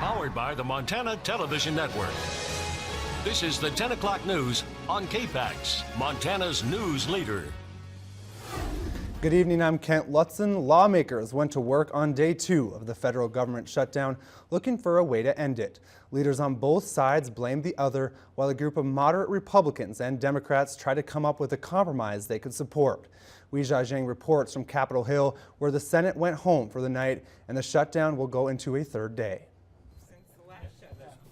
Powered by the Montana Television Network. This is the 10 o'clock news on KPAX, Montana's news leader. Good evening, I'm Kent Lutzen. Lawmakers went to work on day 2 of the federal government shutdown, looking for a way to end it. Leaders on both sides blamed the other, while a group of moderate Republicans and Democrats tried to come up with a compromise they could support. Wei Jiajing reports from Capitol Hill, where the Senate went home for the night, and the shutdown will go into a 3rd day.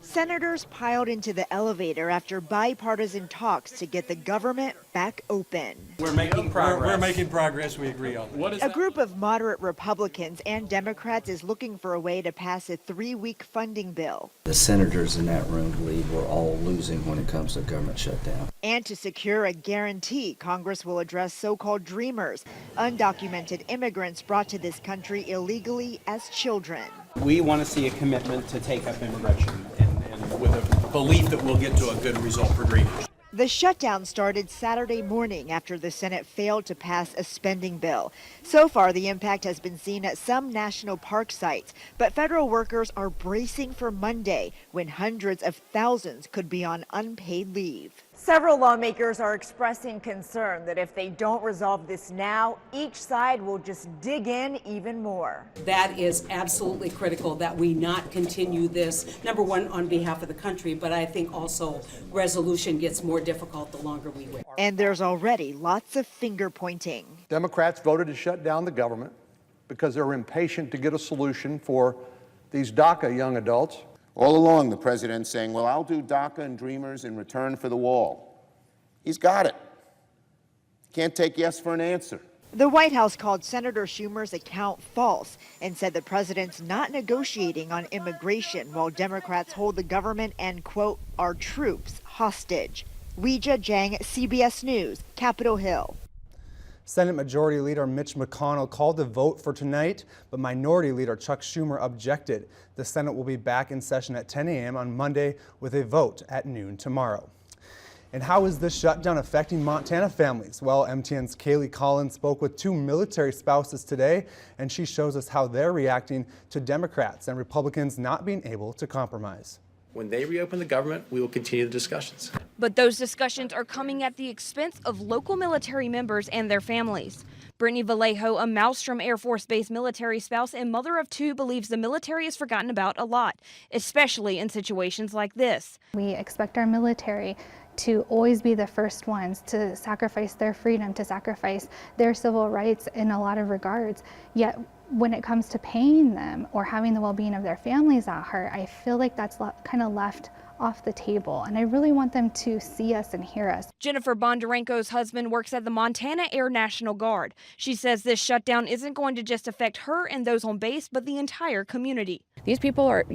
Senators piled into the elevator after bipartisan talks to get the government back open. We're making progress. We're making progress. We agree on that. A group of moderate Republicans and Democrats is looking for a way to pass a 3-week funding bill. The senators in that room believe we're all losing when it comes to government shutdown. And to secure a guarantee, Congress will address so-called dreamers, undocumented immigrants brought to this country illegally as children. We want to see a commitment to take up immigration and with a belief that we'll get to a good result for dreamers. The shutdown started Saturday morning after the Senate failed to pass a spending bill. So far, the impact has been seen at some national park sites, but federal workers are bracing for Monday, when hundreds of thousands could be on unpaid leave. Several lawmakers are expressing concern that if they don't resolve this now, each side will just dig in even more. That is absolutely critical that we not continue this, number one, on behalf of the country, but I think also resolution gets more difficult the longer we wait. And there's already lots of finger pointing. Democrats voted to shut down the government because they're impatient to get a solution for these DACA young adults. All along, the president's saying, well, I'll do DACA and Dreamers in return for the wall. He's got it. Can't take yes for an answer. The White House called Senator Schumer's account false and said the president's not negotiating on immigration while Democrats hold the government and, quote, our troops hostage. Wei Jiajing, CBS News, Capitol Hill. Senate Majority Leader Mitch McConnell called the vote for tonight, but Minority Leader Chuck Schumer objected. The Senate will be back in session at 10 a.m. on Monday with a vote at noon tomorrow. And how is this shutdown affecting Montana families? Well, MTN's Kaylee Collins spoke with 2 military spouses today, and she shows us how they're reacting to Democrats and Republicans not being able to compromise. When they reopen the government, we will continue the discussions. But those discussions are coming at the expense of local military members and their families. Brittany Vallejo, a Maelstrom Air Force Base military spouse and mother of 2, believes the military is forgotten about a lot, especially in situations like this. We expect our military to always be the first ones to sacrifice their freedom, to sacrifice their civil rights in a lot of regards. Yet when it comes to paying them or having the well-being of their families at heart, I feel like that's kind of left off the table, and I really want them to see us and hear us. Jennifer Bondarenko's husband works at the Montana Air National Guard. She says this shutdown isn't going to just affect her and those on base, but the entire community. These people are,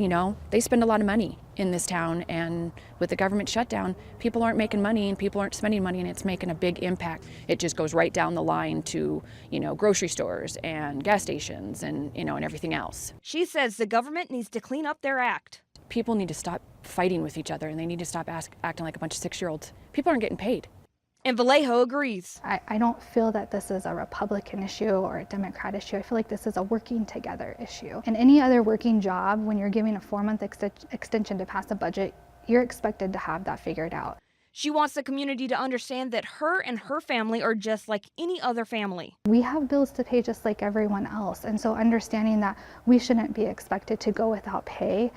they spend a lot of money in this town, and with the government shutdown, people aren't making money and people aren't spending money, and it's making a big impact. It just goes right down the line to, grocery stores and gas stations and, and everything else. She says the government needs to clean up their act. People need to stop fighting with each other, and they need to stop acting like a bunch of 6-year-olds. People aren't getting paid. And Vallejo agrees. I don't feel that this is a Republican issue or a Democrat issue. I feel like this is a working together issue. In any other working job, when you're giving a 4-month extension to pass a budget, you're expected to have that figured out. She wants the community to understand that her and her family are just like any other family. We have bills to pay just like everyone else, and so understanding that we shouldn't be expected to go without pay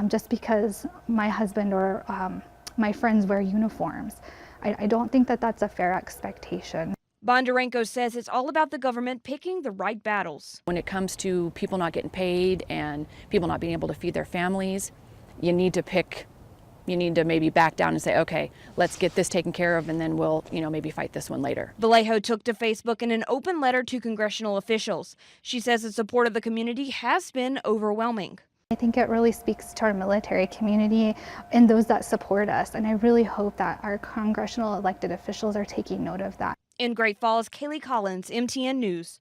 just because my husband or my friends wear uniforms. I don't think that that's a fair expectation. Bondarenko says it's all about the government picking the right battles. When it comes to people not getting paid and people not being able to feed their families, you need to maybe back down and say, okay, let's get this taken care of, and then we'll, maybe fight this one later. Vallejo took to Facebook in an open letter to congressional officials. She says the support of the community has been overwhelming. I think it really speaks to our military community and those that support us, and I really hope that our congressional elected officials are taking note of that. In Great Falls, Kaylee Collins, MTN News.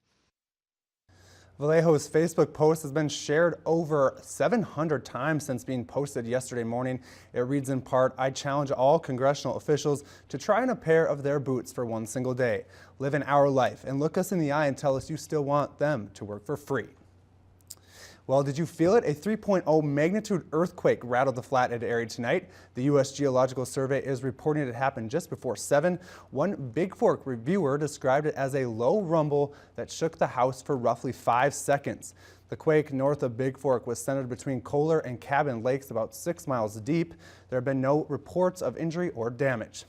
Vallejo's Facebook post has been shared over 700 times since being posted yesterday morning. It reads in part, I challenge all congressional officials to try on a pair of their boots for one single day. Live in our life and look us in the eye and tell us you still want them to work for free. Well, did you feel it? A 3.0 magnitude earthquake rattled the Flathead area tonight. The U.S. Geological Survey is reporting it happened just before 7. One Big Fork reviewer described it as a low rumble that shook the house for roughly 5 seconds. The quake north of Big Fork was centered between Kohler and Cabin Lakes, about 6 miles deep. There have been no reports of injury or damage.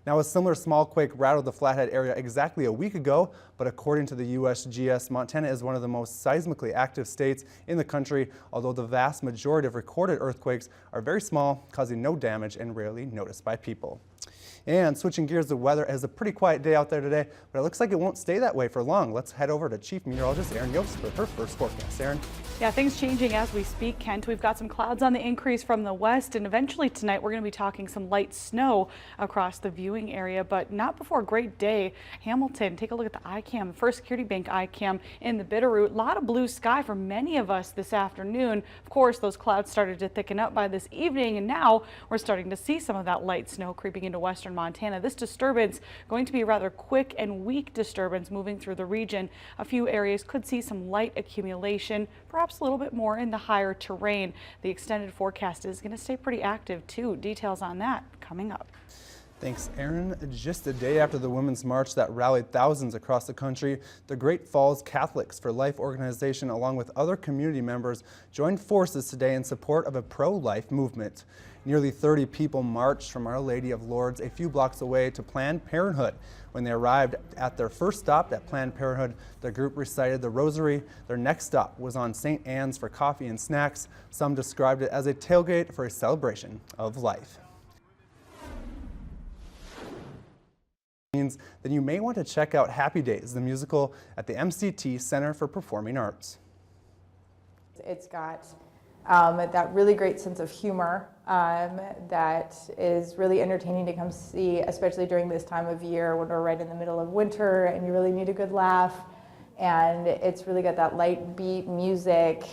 Now, a similar small quake rattled the Flathead area exactly a week ago, but according to the USGS, Montana is one of the most seismically active states in the country, although the vast majority of recorded earthquakes are very small, causing no damage and rarely noticed by people. And switching gears, the weather is a pretty quiet day out there today, but it looks like it won't stay that way for long. Let's head over to Chief Meteorologist Erin Yost for her first forecast. Erin? Yeah, things changing as we speak, Kent. We've got some clouds on the increase from the west, and eventually tonight we're going to be talking some light snow across the viewing area, but not before a great day. Hamilton, take a look at the ICAM, First Security Bank ICAM in the Bitterroot. A lot of blue sky for many of us this afternoon. Of course, those clouds started to thicken up by this evening, and now we're starting to see some of that light snow creeping into western Montana. This disturbance going to be a rather quick and weak disturbance moving through the region. A few areas could see some light accumulation, perhaps a little bit more in the higher terrain. The extended forecast is going to stay pretty active too. Details on that coming up. Thanks, Erin. Just a day after the Women's March that rallied thousands across the country, the Great Falls Catholics for Life organization, along with other community members, joined forces today in support of a pro-life movement. Nearly 30 people marched from Our Lady of Lourdes a few blocks away to Planned Parenthood. When they arrived at their first stop at Planned Parenthood, the group recited the Rosary. Their next stop was on St. Anne's for coffee and snacks. Some described it as a tailgate for a celebration of life. Then you may want to check out Happy Days, the musical at the MCT Center for Performing Arts. It's got that really great sense of humor that is really entertaining to come see, especially during this time of year when we're right in the middle of winter and you really need a good laugh. And it's really got that light beat music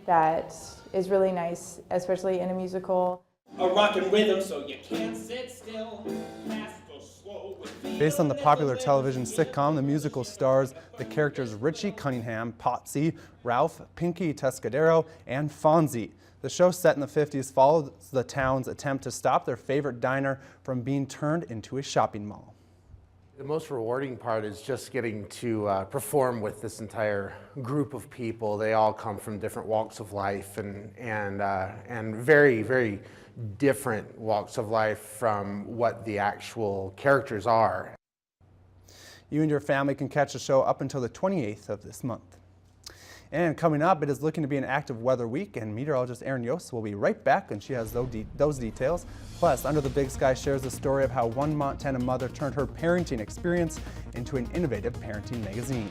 that is really nice, especially in a musical. A rockin' rhythm so you can't sit still. Based on the popular television sitcom, the musical stars the characters Richie Cunningham, Potsy, Ralph, Pinky Tescadero, and Fonzie. The show, set in the 50s, follows the town's attempt to stop their favorite diner from being turned into a shopping mall. The most rewarding part is just getting to perform with this entire group of people. They all come from different walks of life and very, very different walks of life from what the actual characters are. You and your family can catch the show up until the 28th of this month. And coming up, it is looking to be an active weather week, and meteorologist Erin Yost will be right back, and she has those details. Plus, Under the Big Sky shares the story of how one Montana mother turned her parenting experience into an innovative parenting magazine.